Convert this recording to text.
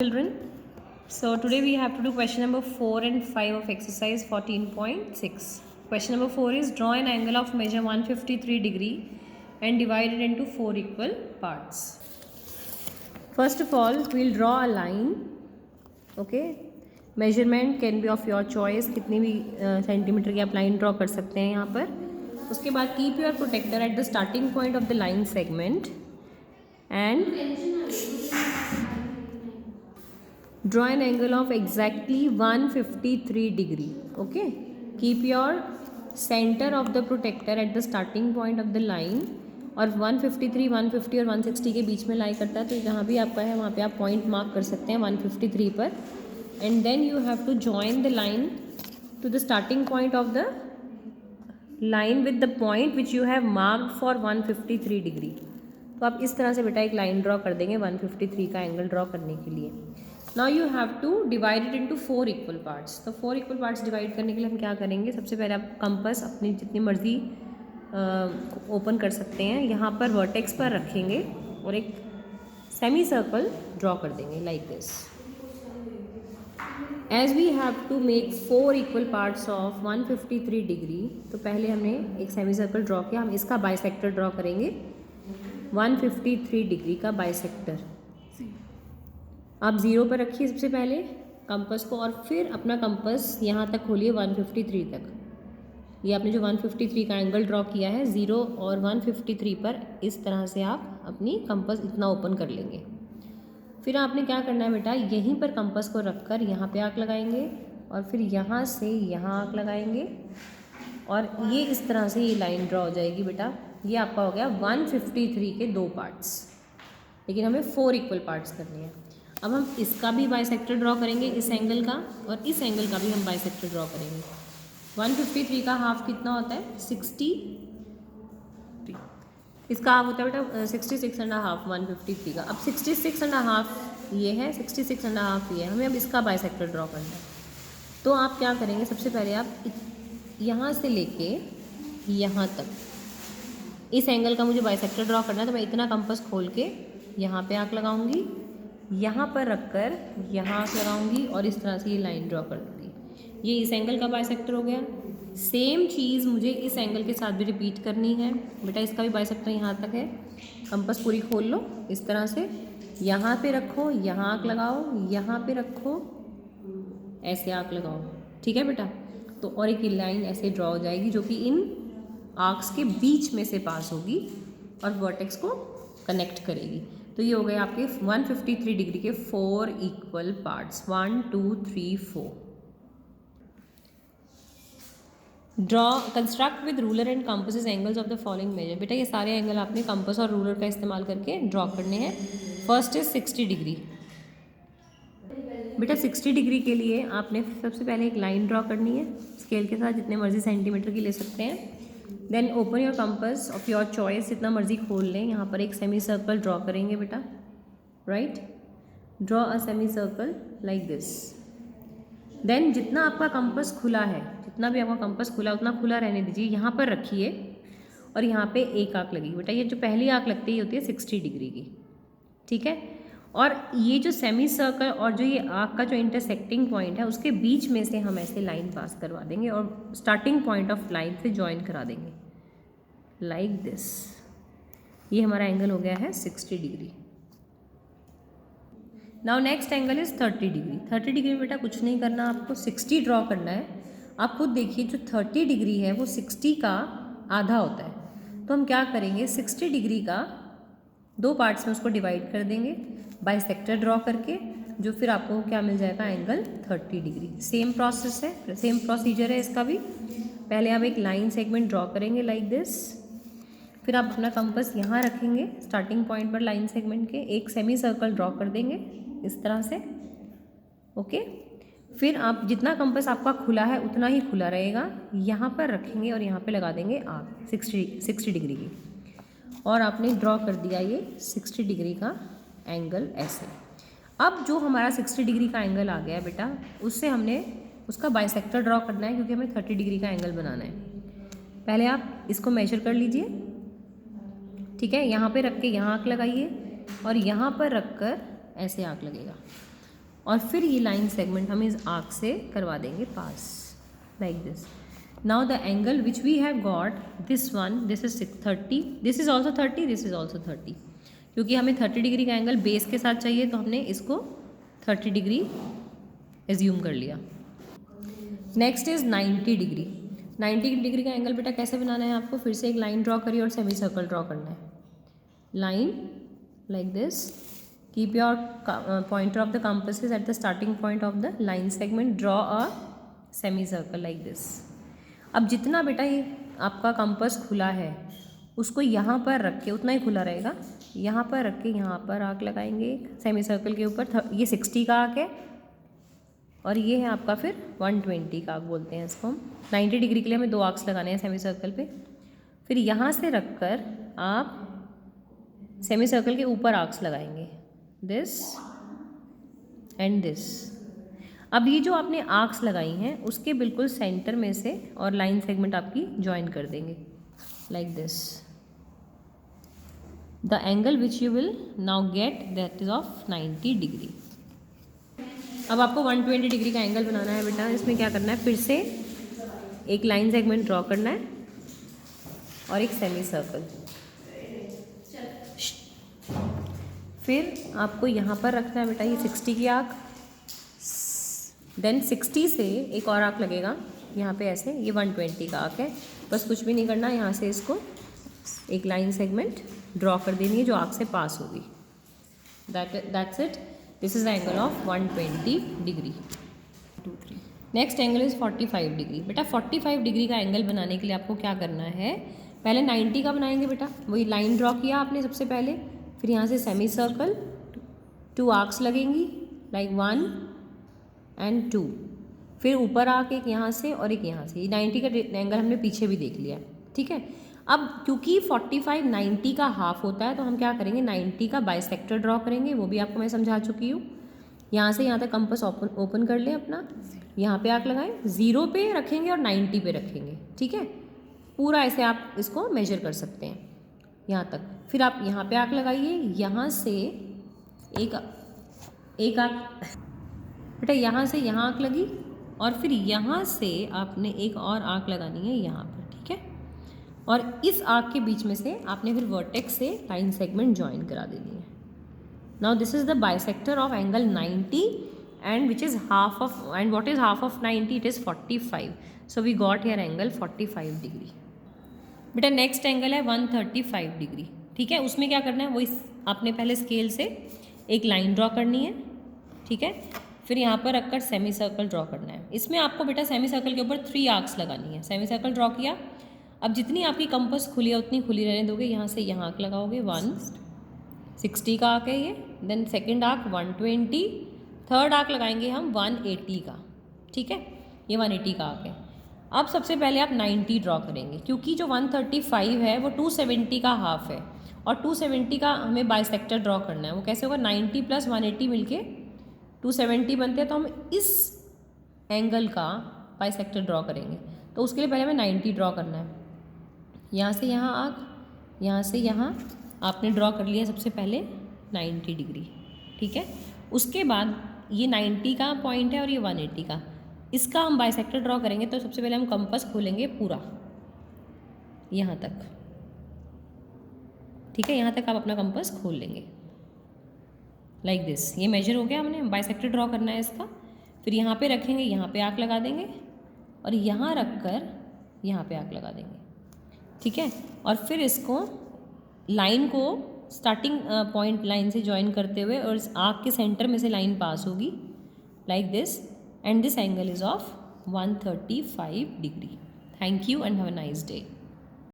Children, so today we have to do question number 4 and 5 of exercise 14.6. Question number 4 is draw an angle of measure 153 degree and divide it into 4 equal parts. First of all, we'll draw a line. Okay, measurement can be of your choice, कितनी भी centimetre की आप line draw कर सकते हैं यहाँ पर. उसके बाद keep your protractor at the starting point of the line segment and draw an angle of exactly 153 degree. Okay, keep your center of the protector at the starting point of the line. और 153, 150 और 160 के बीच में लाई करता है, तो जहाँ भी आपका है वहाँ पे आप पॉइंट मार्क कर सकते हैं 153 पर. And then you have to join the line to the starting point of the line with the point which you have marked for 153 degree. तो आप इस तरह से बेटा एक लाइन ड्रॉ कर देंगे 153 का एंगल ड्रॉ करने के लिए. Now you have to divide it into 4 equal parts. तो 4 इक्वल पार्ट्स डिवाइड करने के लिए हम क्या करेंगे, सबसे पहले आप कंपास अपनी जितनी मर्जी ओपन कर सकते हैं, यहाँ पर वर्टेक्स पर रखेंगे और एक सेमी सर्कल ड्रॉ कर देंगे like this. As we have to make 4 equal parts of 153 degree, तो पहले हमने एक सेमी सर्कल ड्रॉ किया, हम इसका बाइसेक्टर ड्रॉ करेंगे 153 डिग्री का बाइसेक्टर. आप 0 पर रखिए सबसे पहले कंपास को और फिर अपना कंपास यहाँ तक खोलिए 153 तक. ये आपने जो 153 का एंगल ड्रॉ किया है 0 और 153 पर, इस तरह से आप अपनी कंपास इतना ओपन कर लेंगे. फिर आपने क्या करना है बेटा, यहीं पर कंपास को रखकर यहाँ पे आर्क लगाएंगे और फिर यहाँ से यहाँ आर्क लगाएंगे और ये इस तरह से ये लाइन ड्रॉ हो जाएगी बेटा. ये आपका हो गया 153 के 2 पार्ट्स, लेकिन हमें 4 इक्वल पार्ट्स करने हैं. अब हम इसका भी बाइसेक्टर ड्रॉ करेंगे, इस एंगल का, और इस एंगल का भी हम बाइसेक्टर ड्रॉ करेंगे. 153 का हाफ कितना होता है 60, इसका हाफ होता है बेटा 66 एंड हाफ 153 का. अब 66 एंड हाफ ये है, 66 एंड हाफ ये है, हमें अब इसका बाइसेक्टर ड्रॉ करना है. तो आप क्या करेंगे, सबसे पहले आप यहाँ से लेके यहाँ तक इस एंगल का मुझे बाइसेक्टर ड्रॉ करना है. तो मैं इतना कंपास खोल के यहाँ पे आर्क लगाऊंगी, यहाँ पर रखकर यहाँ आर्क लगाऊंगी और इस तरह से ये लाइन ड्रॉ कर दूँगी. ये इस एंगल का बाइसेक्टर हो गया. सेम चीज़ मुझे इस एंगल के साथ भी रिपीट करनी है बेटा. इसका भी बाइसेक्टर यहाँ तक है. कंपास पूरी खोल लो इस तरह से, यहाँ पे रखो, यहाँ आर्क लगाओ, यहाँ पे रखो, ऐसे आर्क लगाओ. ठीक है बेटा. तो और एक लाइन ऐसे ड्रॉ हो जाएगी जो कि इन आर्क्स के बीच में से पास होगी और वर्टेक्स को कनेक्ट करेगी. तो ये हो गए आपके 153 डिग्री के 4 equal parts. 1 2 3 4. Draw construct with ruler and compass angles of the following measure. बेटा ये सारे एंगल आपने कंपास और रूलर का इस्तेमाल करके ड्रॉ करने हैं. First is 60 degree. बेटा 60 डिग्री के लिए आपने सबसे पहले एक लाइन ड्रॉ करनी है, स्केल के साथ जितने मर्जी सेंटीमीटर की ले सकते हैं. Then open your compass of your choice, जितना मर्जी खोल लें. यहाँ पर एक सेमी सर्कल ड्रॉ करेंगे बेटा. Right, draw a semicircle like this. Then जितना आपका कंपास खुला है, जितना भी आपका कंपास खुला उतना खुला रहने दीजिए. यहाँ पर रखिए और यहाँ पे एक आर्क लगेगी बेटा. ये जो पहली आर्क लगती है होती है 60 डिग्री की. ठीक है. और ये जो सेमी सर्कल और जो ये आर्क का जो इंटरसेक्टिंग पॉइंट है उसके बीच में से हम ऐसे लाइन पास करवा देंगे और स्टार्टिंग पॉइंट ऑफ लाइन से ज्वाइन करा देंगे लाइक दिस. ये हमारा एंगल हो गया है 60 degree. Now next angle is 30 degree. 30 degree में बेटा कुछ नहीं करना, आपको 60 ड्रॉ करना है. आप खुद देखिए जो 30 डिग्री है वो 60 का आधा होता है. तो हम क्या करेंगे, 60 डिग्री का 2 पार्ट्स में उसको डिवाइड कर देंगे बाइसेक्टर ड्रॉ करके, जो फिर आपको क्या मिल जाएगा, एंगल 30 डिग्री. सेम प्रोसेस है, सेम प्रोसीजर है इसका भी. पहले आप एक लाइन सेगमेंट ड्रॉ करेंगे लाइक दिस. फिर आप अपना कंपास यहाँ रखेंगे स्टार्टिंग पॉइंट पर लाइन सेगमेंट के, एक सेमी सर्कल ड्रॉ कर देंगे इस तरह से. ओके. फिर आप जितना कंपास आपका खुला है उतना ही खुला रहेगा, यहाँ पर रखेंगे और यहाँ पे लगा देंगे आर्क 60 डिग्री की. और आपने ड्रॉ कर दिया ये 60 डिग्री का एंगल ऐसे. अब जो हमारा 60 डिग्री का एंगल आ गया बेटा, उससे हमने उसका बाइसेक्टर ड्रॉ करना है क्योंकि हमें 30 डिग्री का एंगल बनाना है. पहले आप इसको मेजर कर लीजिए. ठीक है. यहाँ पे रख के यहाँ आर्क लगाइए और यहाँ पर रख कर ऐसे आर्क लगेगा. और फिर ये लाइन सेगमेंट हम इस आर्क से करवा देंगे पास, like this. Now the angle which we have got, this one, this is 30, this is also 30, this is also 30. क्योंकि हमें 30 डिग्री का एंगल बेस के साथ चाहिए तो हमने इसको 30 डिग्री एज्यूम कर लिया. Next is 90 degree. 90 डिग्री का एंगल बेटा कैसे बनाना है आपको, फिर से एक लाइन ड्रॉ करिए और सेमी सर्कल ड्रॉ करना है. Line like this. Keep your pointer of the compass eight the starting point of the line segment. Draw a semicircle like this. अब जितना बेटा ये आपका कंपास खुला है उसको यहाँ पर रख के, उतना ही खुला रहेगा, यहाँ पर रख के यहाँ पर आर्क लगाएंगे सेमी सर्कल के ऊपर. ये 60 का आर्क है और ये है आपका फिर 120 का आर्क बोलते हैं इसको हम. 90 डिग्री के लिए हमें 2 आर्क्स लगाने हैं सेमी सर्कल पे. फिर यहाँ से रखकर आप सेमी सर्कल के ऊपर आर्क्स लगाएंगे, दिस एंड दिस. अब ये जो आपने आर्क्स लगाई हैं उसके बिल्कुल सेंटर में से और लाइन सेगमेंट आपकी ज्वाइन कर देंगे like this. The angle which you will now get that is of 90 degree. अब आपको 120 डिग्री का एंगल बनाना है बेटा. इसमें क्या करना है, फिर से एक लाइन सेगमेंट ड्रॉ करना है और एक सेमी सर्कल. फिर आपको यहाँ पर रखना है बेटा ये 60 की आर्क. देन 60 से एक और आर्क लगेगा यहाँ पे ऐसे, ये 120 का आर्क है. बस कुछ भी नहीं करना, यहाँ से इसको एक लाइन सेगमेंट ड्रॉ कर देनी है जो आर्क से पास होगी. That's it. This is the angle of 120 degree. 2 3. Next angle is 45 degree. बेटा 45 डिग्री का एंगल बनाने के लिए आपको क्या करना है, पहले 90 का बनाएंगे बेटा. वही लाइन ड्रॉ किया आपने सबसे पहले, फिर यहाँ से सेमी सर्कल, 2 आर्क्स लगेंगी लाइक 1 एंड 2. फिर ऊपर आके एक यहाँ से और एक यहाँ से. ये 90 का एंगल हमने पीछे भी देख लिया, ठीक है. अब क्योंकि 45 90 का हाफ होता है तो हम क्या करेंगे, 90 का बाइसेक्टर ड्रॉ करेंगे. वो भी आपको मैं समझा चुकी हूँ. यहाँ से यहाँ तक कंपास ओपन कर लें अपना, यहाँ पे आर्क लगाएं, 0 पे रखेंगे और 90 पे रखेंगे, ठीक है. पूरा ऐसे आप इसको मेजर कर सकते हैं यहाँ तक. फिर आप यहाँ पे आर्क लगाइए, यहाँ से एक आर्क बेटा, यहाँ से यहाँ आर्क लगी और फिर यहाँ से आपने एक और आर्क लगानी है यहाँ पर, ठीक है. और इस आर्क के बीच में से आपने फिर वर्टेक्स से लाइन सेगमेंट ज्वाइन करा देनी है. Now this is the bisector of angle 90 and which is half of, and what is half of 90, it is 45. So we got here angle 45 degree. बेटा नेक्स्ट एंगल है 135 degree, ठीक है. उसमें क्या करना है, वो आपने पहले स्केल से एक लाइन ड्रॉ करनी है, ठीक है. फिर यहाँ पर रखकर सेमी सर्कल ड्रॉ करना है. इसमें आपको बेटा सेमी सर्कल के ऊपर 3 आर्क्स लगानी है. सेमी सर्कल ड्रॉ किया, अब जितनी आपकी कंपास खुली है उतनी खुली रहने दोगे. यहाँ से यहाँ आर्क लगाओगे, 160 का आर्क है ये. Then second arc 120, third arc लगाएंगे हम 180 का, ठीक है. ये 180 का आर्क है. अब सबसे पहले आप 90 ड्रॉ करेंगे क्योंकि जो 135 है वो 270 का हाफ है और 270 का हमें बाइसेक्टर ड्रॉ करना है. वो कैसे होगा, 90 + 180 मिलके 270 बनते हैं. तो हम इस एंगल का बाइसेक्टर ड्रॉ करेंगे. तो उसके लिए पहले हमें 90 ड्रॉ करना है. यहाँ से यहाँ आर्क, यहाँ से यहाँ आपने ड्रॉ कर लिया सबसे पहले 90 डिग्री, ठीक है. उसके बाद ये 90 का पॉइंट है और ये 180 का, इसका हम बाइसेक्टर ड्रॉ करेंगे. तो सबसे पहले हम कंपास खोलेंगे पूरा यहाँ तक, ठीक है. यहाँ तक आप अपना कंपास खोल लेंगे लाइक दिस. ये मेजर हो गया, हमने बाइसेक्टर ड्रॉ करना है इसका. फिर यहाँ पे रखेंगे, यहाँ पे आर्क लगा देंगे और यहाँ रख कर यहाँ पे आर्क लगा देंगे, ठीक है. और फिर इसको लाइन को स्टार्टिंग पॉइंट लाइन से ज्वाइन करते हुए और इस आर्क के सेंटर में से लाइन पास होगी like this. And this angle is of 135 degree. Thank you and have a nice day.